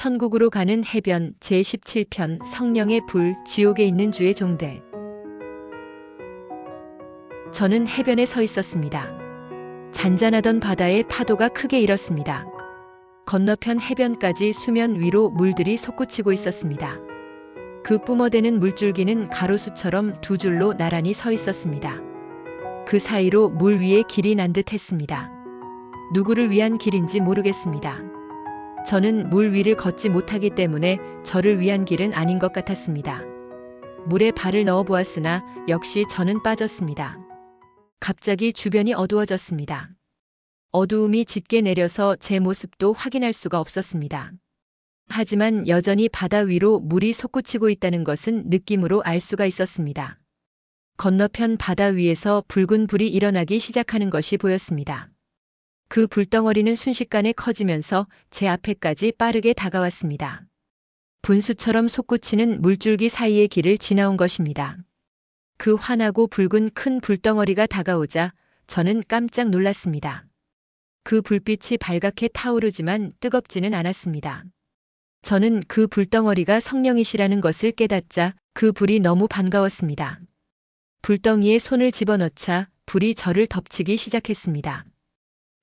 천국으로 가는 해변 제17편 성령의 불 지옥에 있는 주의 종들. 저는 해변에 서 있었습니다. 잔잔하던 바다에 파도가 크게 일었습니다. 건너편 해변까지 수면 위로 물들이 솟구치고 있었습니다. 그 뿜어대는 물줄기는 가로수처럼 두 줄로 나란히 서 있었습니다. 그 사이로 물 위에 길이 난 듯했습니다. 누구를 위한 길인지 모르겠습니다. 저는 물 위를 걷지 못하기 때문에 저를 위한 길은 아닌 것 같았습니다. 물에 발을 넣어 보았으나 역시 저는 빠졌습니다. 갑자기 주변이 어두워졌습니다. 어두움이 짙게 내려서 제 모습도 확인할 수가 없었습니다. 하지만 여전히 바다 위로 물이 솟구치고 있다는 것은 느낌으로 알 수가 있었습니다. 건너편 바다 위에서 붉은 불이 일어나기 시작하는 것이 보였습니다. 그 불덩어리는 순식간에 커지면서 제 앞에까지 빠르게 다가왔습니다. 분수처럼 솟구치는 물줄기 사이의 길을 지나온 것입니다. 그 환하고 붉은 큰 불덩어리가 다가오자 저는 깜짝 놀랐습니다. 그 불빛이 발갛게 타오르지만 뜨겁지는 않았습니다. 저는 그 불덩어리가 성령이시라는 것을 깨닫자 그 불이 너무 반가웠습니다. 불덩이에 손을 집어넣자 불이 저를 덮치기 시작했습니다.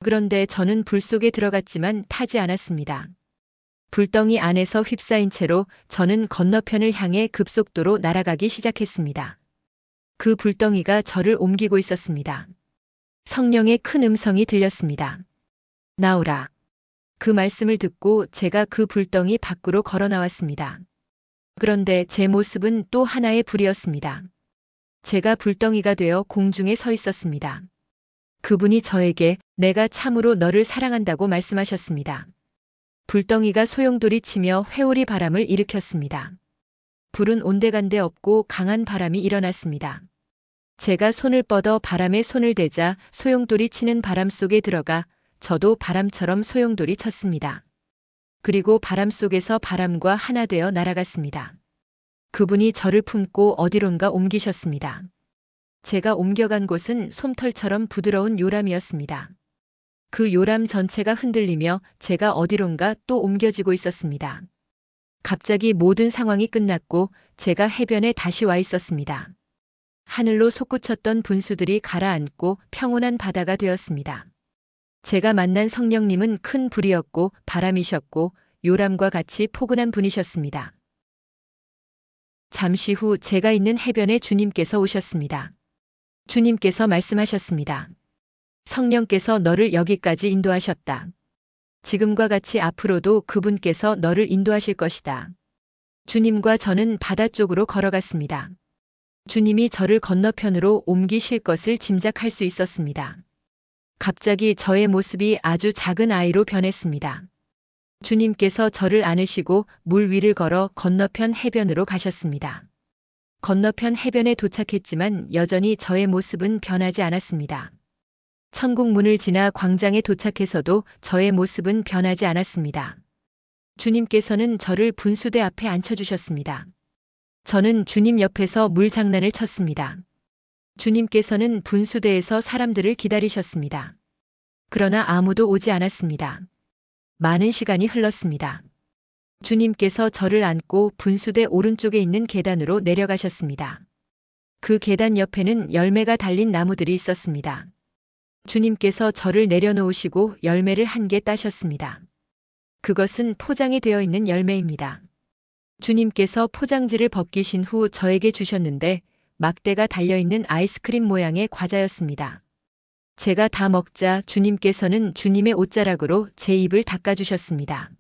그런데 저는 불 속에 들어갔지만 타지 않았습니다. 불덩이 안에서 휩싸인 채로 저는 건너편을 향해 급속도로 날아가기 시작했습니다. 그 불덩이가 저를 옮기고 있었습니다. 성령의 큰 음성이 들렸습니다. 나오라. 그 말씀을 듣고 제가 그 불덩이 밖으로 걸어 나왔습니다. 그런데 제 모습은 또 하나의 불이었습니다. 제가 불덩이가 되어 공중에 서 있었습니다. 그분이 저에게 내가 참으로 너를 사랑한다고 말씀하셨습니다. 불덩이가 소용돌이 치며 회오리 바람을 일으켰습니다. 불은 온데간데 없고 강한 바람이 일어났습니다. 제가 손을 뻗어 바람에 손을 대자 소용돌이 치는 바람 속에 들어가 저도 바람처럼 소용돌이 쳤습니다. 그리고 바람 속에서 바람과 하나 되어 날아갔습니다. 그분이 저를 품고 어디론가 옮기셨습니다. 제가 옮겨간 곳은 솜털처럼 부드러운 요람이었습니다. 그 요람 전체가 흔들리며 제가 어디론가 또 옮겨지고 있었습니다. 갑자기 모든 상황이 끝났고 제가 해변에 다시 와 있었습니다. 하늘로 솟구쳤던 분수들이 가라앉고 평온한 바다가 되었습니다. 제가 만난 성령님은 큰 불이었고 바람이셨고 요람과 같이 포근한 분이셨습니다. 잠시 후 제가 있는 해변에 주님께서 오셨습니다. 주님께서 말씀하셨습니다. 성령께서 너를 여기까지 인도하셨다. 지금과 같이 앞으로도 그분께서 너를 인도하실 것이다. 주님과 저는 바다 쪽으로 걸어갔습니다. 주님이 저를 건너편으로 옮기실 것을 짐작할 수 있었습니다. 갑자기 저의 모습이 아주 작은 아이로 변했습니다. 주님께서 저를 안으시고 물 위를 걸어 건너편 해변으로 가셨습니다. 건너편 해변에 도착했지만 여전히 저의 모습은 변하지 않았습니다. 천국 문을 지나 광장에 도착해서도 저의 모습은 변하지 않았습니다. 주님께서는 저를 분수대 앞에 앉혀주셨습니다. 저는 주님 옆에서 물장난을 쳤습니다. 주님께서는 분수대에서 사람들을 기다리셨습니다. 그러나 아무도 오지 않았습니다. 많은 시간이 흘렀습니다. 주님께서 저를 안고 분수대 오른쪽에 있는 계단으로 내려가셨습니다. 그 계단 옆에는 열매가 달린 나무들이 있었습니다. 주님께서 저를 내려놓으시고 열매를 한 개 따셨습니다. 그것은 포장이 되어 있는 열매입니다. 주님께서 포장지를 벗기신 후 저에게 주셨는데 막대가 달려있는 아이스크림 모양의 과자였습니다. 제가 다 먹자 주님께서는 주님의 옷자락으로 제 입을 닦아주셨습니다.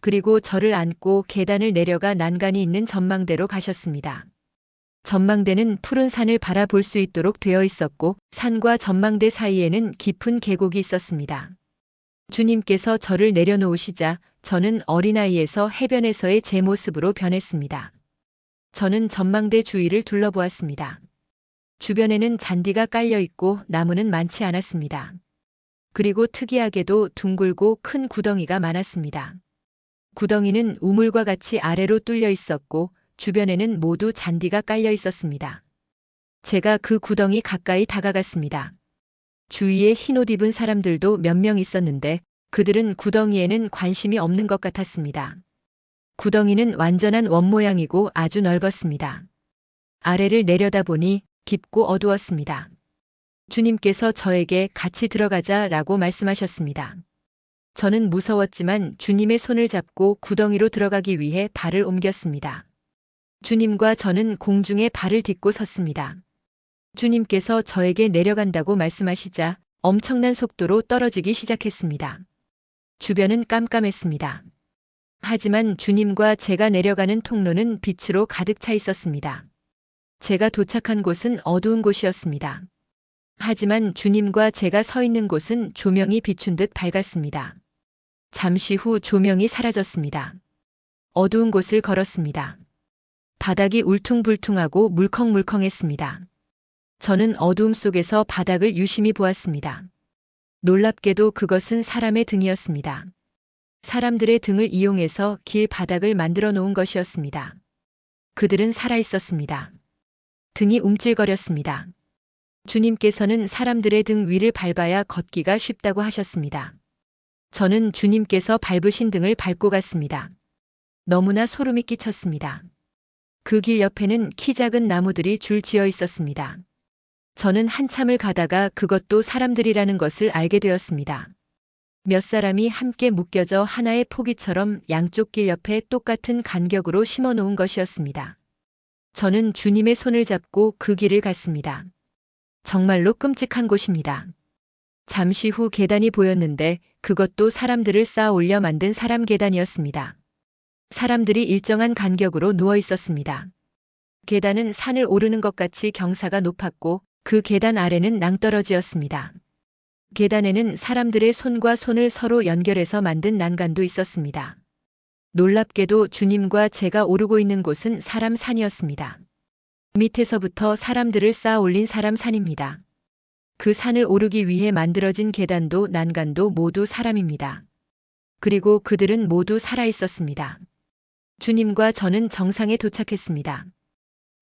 그리고 저를 안고 계단을 내려가 난간이 있는 전망대로 가셨습니다. 전망대는 푸른 산을 바라볼 수 있도록 되어 있었고 산과 전망대 사이에는 깊은 계곡이 있었습니다. 주님께서 저를 내려놓으시자 저는 어린아이에서 해변에서의 제 모습으로 변했습니다. 저는 전망대 주위를 둘러보았습니다. 주변에는 잔디가 깔려 있고 나무는 많지 않았습니다. 그리고 특이하게도 둥글고 큰 구덩이가 많았습니다. 구덩이는 우물과 같이 아래로 뚫려 있었고 주변에는 모두 잔디가 깔려 있었습니다. 제가 그 구덩이 가까이 다가갔습니다. 주위에 흰옷 입은 사람들도 몇 명 있었는데 그들은 구덩이에는 관심이 없는 것 같았습니다. 구덩이는 완전한 원 모양이고 아주 넓었습니다. 아래를 내려다보니 깊고 어두웠습니다. 주님께서 저에게 같이 들어가자라고 말씀하셨습니다. 저는 무서웠지만 주님의 손을 잡고 구덩이로 들어가기 위해 발을 옮겼습니다. 주님과 저는 공중에 발을 딛고 섰습니다. 주님께서 저에게 내려간다고 말씀하시자 엄청난 속도로 떨어지기 시작했습니다. 주변은 깜깜했습니다. 하지만 주님과 제가 내려가는 통로는 빛으로 가득 차 있었습니다. 제가 도착한 곳은 어두운 곳이었습니다. 하지만 주님과 제가 서 있는 곳은 조명이 비춘 듯 밝았습니다. 잠시 후 조명이 사라졌습니다. 어두운 곳을 걸었습니다. 바닥이 울퉁불퉁하고 물컹물컹했습니다. 저는 어두움 속에서 바닥을 유심히 보았습니다. 놀랍게도 그것은 사람의 등이었습니다. 사람들의 등을 이용해서 길 바닥을 만들어 놓은 것이었습니다. 그들은 살아 있었습니다. 등이 움찔거렸습니다. 주님께서는 사람들의 등 위를 밟아야 걷기가 쉽다고 하셨습니다. 저는 주님께서 밟으신 등을 밟고 갔습니다. 너무나 소름이 끼쳤습니다. 그 길 옆에는 키 작은 나무들이 줄 지어 있었습니다. 저는 한참을 가다가 그것도 사람들이라는 것을 알게 되었습니다. 몇 사람이 함께 묶여져 하나의 포기처럼 양쪽 길 옆에 똑같은 간격으로 심어 놓은 것이었습니다. 저는 주님의 손을 잡고 그 길을 갔습니다. 정말로 끔찍한 곳입니다. 잠시 후 계단이 보였는데 그것도 사람들을 쌓아 올려 만든 사람 계단이었습니다. 사람들이 일정한 간격으로 누워 있었습니다. 계단은 산을 오르는 것 같이 경사가 높았고 그 계단 아래는 낭떠러지였습니다. 계단에는 사람들의 손과 손을 서로 연결해서 만든 난간도 있었습니다. 놀랍게도 주님과 제가 오르고 있는 곳은 사람 산이었습니다. 밑에서부터 사람들을 쌓아 올린 사람 산입니다. 그 산을 오르기 위해 만들어진 계단도 난간도 모두 사람입니다. 그리고 그들은 모두 살아 있었습니다. 주님과 저는 정상에 도착했습니다.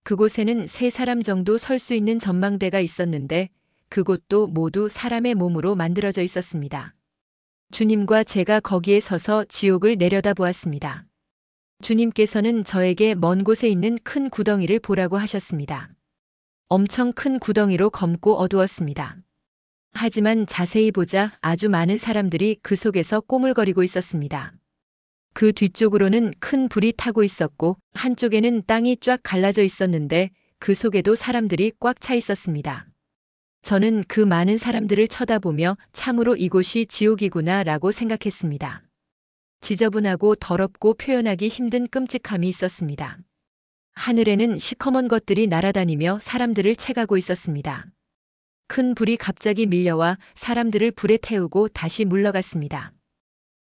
그곳에는 3사람 정도 설 수 있는 전망대가 있었는데 그곳도 모두 사람의 몸으로 만들어져 있었습니다. 주님과 제가 거기에 서서 지옥을 내려다보았습니다. 주님께서는 저에게 먼 곳에 있는 큰 구덩이를 보라고 하셨습니다. 엄청 큰 구덩이로 검고 어두웠습니다. 하지만 자세히 보자 아주 많은 사람들이 그 속에서 꼬물거리고 있었습니다. 그 뒤쪽으로는 큰 불이 타고 있었고 한쪽에는 땅이 쫙 갈라져 있었는데 그 속에도 사람들이 꽉 차 있었습니다. 저는 그 많은 사람들을 쳐다보며 참으로 이곳이 지옥이구나 라고 생각했습니다. 지저분하고 더럽고 표현하기 힘든 끔찍함이 있었습니다. 하늘에는 시커먼 것들이 날아다니며 사람들을 채가고 있었습니다. 큰 불이 갑자기 밀려와 사람들을 불에 태우고 다시 물러갔습니다.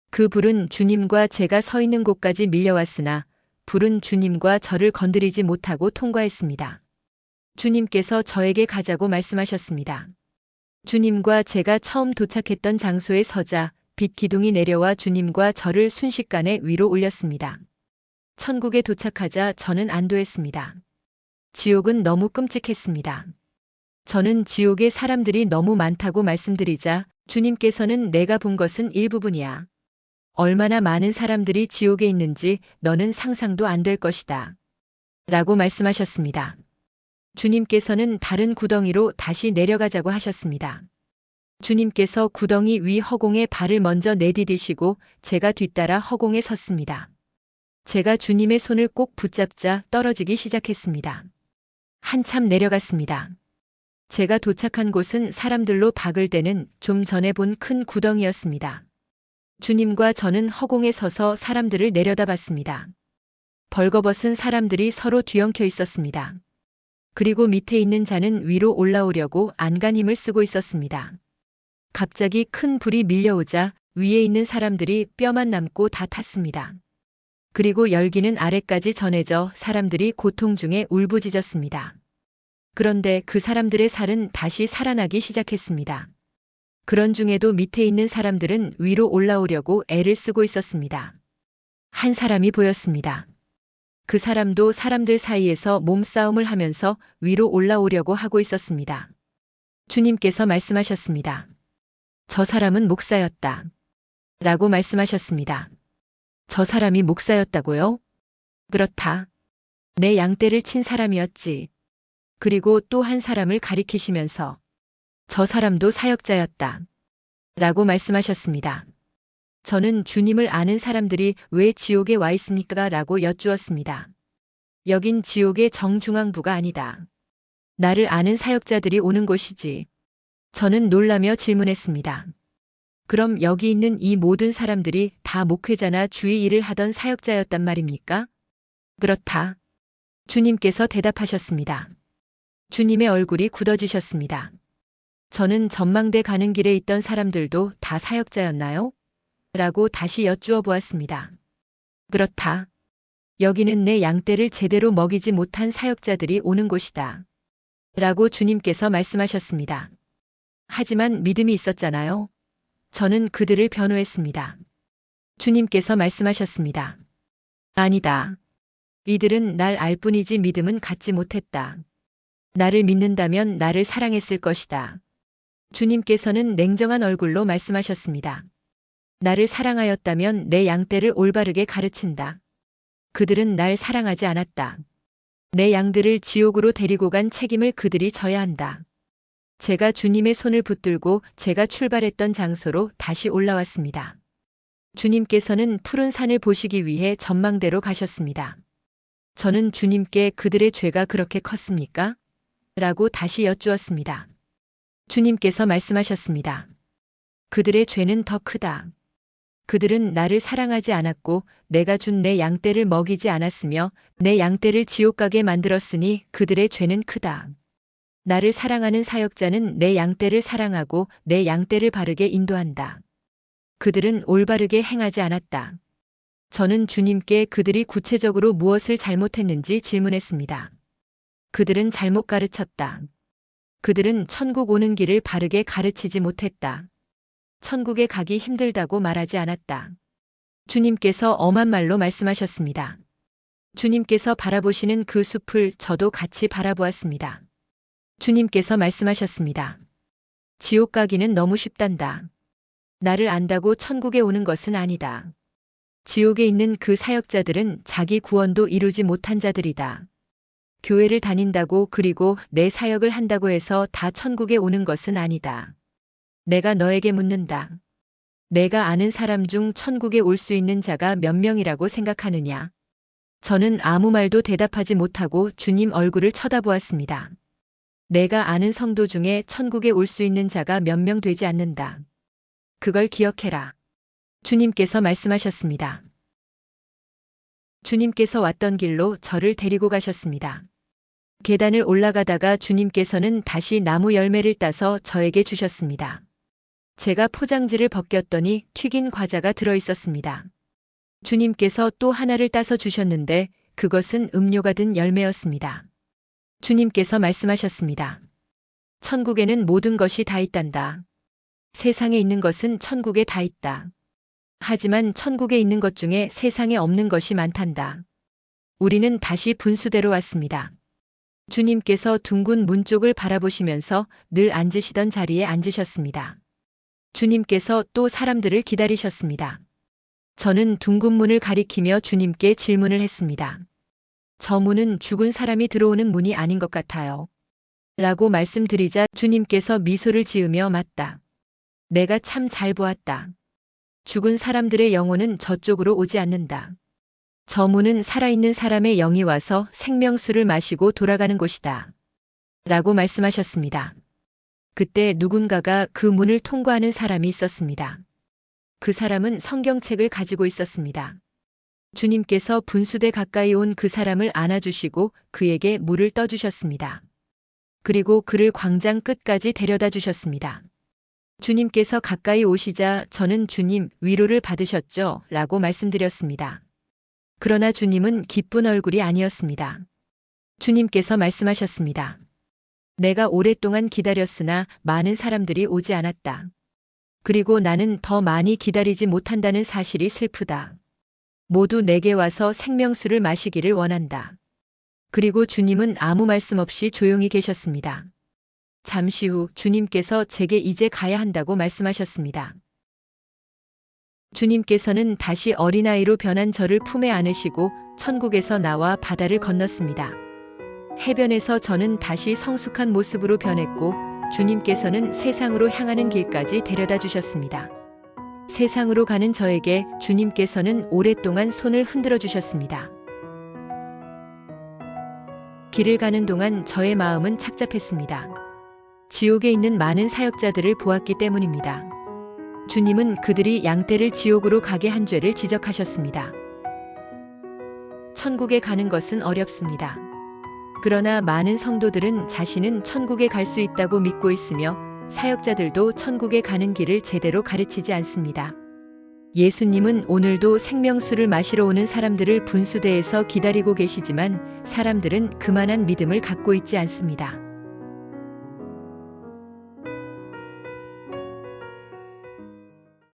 그 불은 주님과 제가 서 있는 곳까지 밀려왔으나 불은 주님과 저를 건드리지 못하고 통과했습니다. 주님께서 저에게 가자고 말씀하셨습니다. 주님과 제가 처음 도착했던 장소에 서자 빛 기둥이 내려와 주님과 저를 순식간에 위로 올렸습니다. 천국에 도착하자 저는 안도했습니다. 지옥은 너무 끔찍했습니다. 저는 지옥에 사람들이 너무 많다고 말씀드리자 주님께서는 내가 본 것은 일부분이야. 얼마나 많은 사람들이 지옥에 있는지 너는 상상도 안 될 것이다. 라고 말씀하셨습니다. 주님께서는 다른 구덩이로 다시 내려가자고 하셨습니다. 주님께서 구덩이 위 허공에 발을 먼저 내디디시고 제가 뒤따라 허공에 섰습니다. 제가 주님의 손을 꼭 붙잡자 떨어지기 시작했습니다. 한참 내려갔습니다. 제가 도착한 곳은 사람들로 바글대는 좀 전에 본 큰 구덩이였습니다. 주님과 저는 허공에 서서 사람들을 내려다봤습니다. 벌거벗은 사람들이 서로 뒤엉켜 있었습니다. 그리고 밑에 있는 자는 위로 올라오려고 안간 힘을 쓰고 있었습니다. 갑자기 큰 불이 밀려오자 위에 있는 사람들이 뼈만 남고 다 탔습니다. 그리고 열기는 아래까지 전해져 사람들이 고통 중에 울부짖었습니다. 그런데 그 사람들의 살은 다시 살아나기 시작했습니다. 그런 중에도 밑에 있는 사람들은 위로 올라오려고 애를 쓰고 있었습니다. 한 사람이 보였습니다. 그 사람도 사람들 사이에서 몸싸움을 하면서 위로 올라오려고 하고 있었습니다. 주님께서 말씀하셨습니다. 저 사람은 목사였다. 라고 말씀하셨습니다. 저 사람이 목사였다고요? 그렇다. 내 양떼를 친 사람이었지. 그리고 또 한 사람을 가리키시면서 저 사람도 사역자였다. 라고 말씀하셨습니다. 저는 주님을 아는 사람들이 왜 지옥에 와 있습니까? 라고 여쭈었습니다. 여긴 지옥의 정중앙부가 아니다. 나를 아는 사역자들이 오는 곳이지. 저는 놀라며 질문했습니다. 그럼 여기 있는 이 모든 사람들이 다 목회자나 주의 일을 하던 사역자였단 말입니까? 그렇다. 주님께서 대답하셨습니다. 주님의 얼굴이 굳어지셨습니다. 저는 전망대 가는 길에 있던 사람들도 다 사역자였나요? 라고 다시 여쭈어 보았습니다. 그렇다. 여기는 내 양떼를 제대로 먹이지 못한 사역자들이 오는 곳이다. 라고 주님께서 말씀하셨습니다. 하지만 믿음이 있었잖아요. 저는 그들을 변호했습니다. 주님께서 말씀하셨습니다. 아니다. 이들은 날 알 뿐이지 믿음은 갖지 못했다. 나를 믿는다면 나를 사랑했을 것이다. 주님께서는 냉정한 얼굴로 말씀하셨습니다. 나를 사랑하였다면 내 양떼를 올바르게 가르친다. 그들은 날 사랑하지 않았다. 내 양들을 지옥으로 데리고 간 책임을 그들이 져야 한다. 제가 주님의 손을 붙들고 제가 출발했던 장소로 다시 올라왔습니다. 주님께서는 푸른 산을 보시기 위해 전망대로 가셨습니다. 저는 주님께 그들의 죄가 그렇게 컸습니까? 라고 다시 여쭈었습니다. 주님께서 말씀하셨습니다. 그들의 죄는 더 크다. 그들은 나를 사랑하지 않았고 내가 준 내 양떼를 먹이지 않았으며 내 양떼를 지옥 가게 만들었으니 그들의 죄는 크다. 나를 사랑하는 사역자는 내 양떼를 사랑하고 내 양떼를 바르게 인도한다. 그들은 올바르게 행하지 않았다. 저는 주님께 그들이 구체적으로 무엇을 잘못했는지 질문했습니다. 그들은 잘못 가르쳤다. 그들은 천국 오는 길을 바르게 가르치지 못했다. 천국에 가기 힘들다고 말하지 않았다. 주님께서 엄한 말로 말씀하셨습니다. 주님께서 바라보시는 그 숲을 저도 같이 바라보았습니다. 주님께서 말씀하셨습니다. 지옥 가기는 너무 쉽단다. 나를 안다고 천국에 오는 것은 아니다. 지옥에 있는 그 사역자들은 자기 구원도 이루지 못한 자들이다. 교회를 다닌다고 그리고 내 사역을 한다고 해서 다 천국에 오는 것은 아니다. 내가 너에게 묻는다. 내가 아는 사람 중 천국에 올 수 있는 자가 몇 명이라고 생각하느냐? 저는 아무 말도 대답하지 못하고 주님 얼굴을 쳐다보았습니다. 내가 아는 성도 중에 천국에 올 수 있는 자가 몇 명 되지 않는다. 그걸 기억해라. 주님께서 말씀하셨습니다. 주님께서 왔던 길로 저를 데리고 가셨습니다. 계단을 올라가다가 주님께서는 다시 나무 열매를 따서 저에게 주셨습니다. 제가 포장지를 벗겼더니 튀긴 과자가 들어 있었습니다. 주님께서 또 하나를 따서 주셨는데 그것은 음료가 든 열매였습니다. 주님께서 말씀하셨습니다. 천국에는 모든 것이 다 있단다. 세상에 있는 것은 천국에 다 있다. 하지만 천국에 있는 것 중에 세상에 없는 것이 많단다. 우리는 다시 분수대로 왔습니다. 주님께서 둥근 문 쪽을 바라보시면서 늘 앉으시던 자리에 앉으셨습니다. 주님께서 또 사람들을 기다리셨습니다. 저는 둥근 문을 가리키며 주님께 질문을 했습니다. 저 문은 죽은 사람이 들어오는 문이 아닌 것 같아요. 라고 말씀드리자 주님께서 미소를 지으며 맞다. 내가 참 잘 보았다. 죽은 사람들의 영혼은 저쪽으로 오지 않는다. 저 문은 살아있는 사람의 영이 와서 생명수를 마시고 돌아가는 곳이다. 라고 말씀하셨습니다. 그때 누군가가 그 문을 통과하는 사람이 있었습니다. 그 사람은 성경책을 가지고 있었습니다. 주님께서 분수대 가까이 온 그 사람을 안아주시고 그에게 물을 떠주셨습니다. 그리고 그를 광장 끝까지 데려다 주셨습니다. 주님께서 가까이 오시자 저는 주님 위로를 받으셨죠? 라고 말씀드렸습니다. 그러나 주님은 기쁜 얼굴이 아니었습니다. 주님께서 말씀하셨습니다. 내가 오랫동안 기다렸으나 많은 사람들이 오지 않았다. 그리고 나는 더 많이 기다리지 못한다는 사실이 슬프다. 모두 내게 와서 생명수를 마시기를 원한다. 그리고 주님은 아무 말씀 없이 조용히 계셨습니다. 잠시 후 주님께서 제게 이제 가야 한다고 말씀하셨습니다. 주님께서는 다시 어린아이로 변한 저를 품에 안으시고 천국에서 나와 바다를 건넜습니다. 해변에서 저는 다시 성숙한 모습으로 변했고 주님께서는 세상으로 향하는 길까지 데려다 주셨습니다. 세상으로 가는 저에게 주님께서는 오랫동안 손을 흔들어 주셨습니다. 길을 가는 동안 저의 마음은 착잡했습니다. 지옥에 있는 많은 사역자들을 보았기 때문입니다. 주님은 그들이 양떼를 지옥으로 가게 한 죄를 지적하셨습니다. 천국에 가는 것은 어렵습니다. 그러나 많은 성도들은 자신은 천국에 갈 수 있다고 믿고 있으며 사역자들도 천국에 가는 길을 제대로 가르치지 않습니다. 예수님은 오늘도 생명수를 마시러 오는 사람들을 분수대에서 기다리고 계시지만 사람들은 그만한 믿음을 갖고 있지 않습니다.